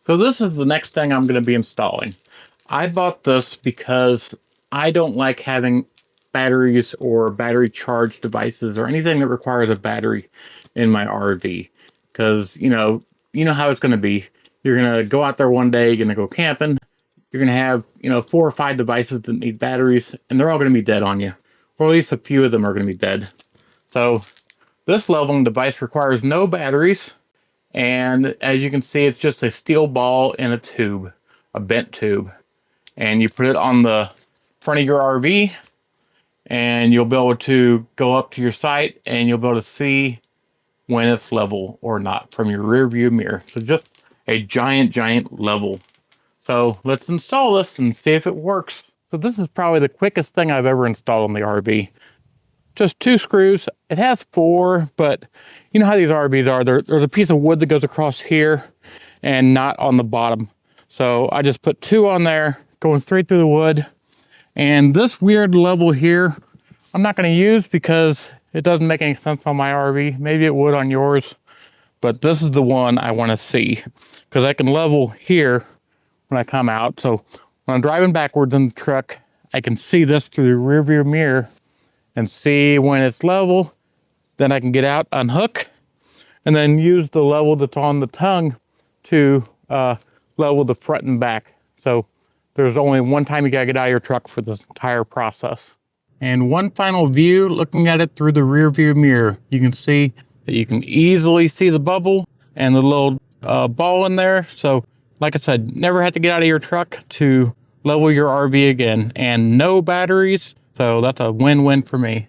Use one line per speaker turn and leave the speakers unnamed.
So this is the next thing I'm going to be installing. I bought this because I don't like having batteries or battery charge devices or anything that requires a battery in my RV. Because, you know how it's going to be. You're going to go out there one day, you're going to go camping. You're going to have, 4 or 5 devices that need batteries, and they're all going to be dead on you. Or at least a few of them are going to be dead. So this leveling device requires no batteries. And as you can see, it's just a steel ball in a tube, a bent tube. And you put it on the front of your RV, and you'll be able to go up to your site and you'll be able to see when it's level or not from your rear view mirror. So just a giant level. So let's install this and see if it works. So this is probably the quickest thing I've ever installed on the RV. Just 2 screws. It has 4, but you know how these RVs are. There's a piece of wood that goes across here and not on the bottom. So I just put 2 on there, going straight through the wood. And this weird level here, I'm not going to use because it doesn't make any sense on my RV. Maybe it would on yours, but this is the one I want to see because I can level here when I come out. So when I'm driving backwards in the truck, I can see this through the rear view mirror and see when it's level. Then I can get out, unhook, and then use the level that's on the tongue to level the front and back. So there's only one time you gotta get out of your truck for this entire process. And one final view, looking at it through the rear view mirror, you can see that you can easily see the bubble and the little ball in there. So like I said, never have to get out of your truck to level your RV again, and no batteries. So that's a win-win for me.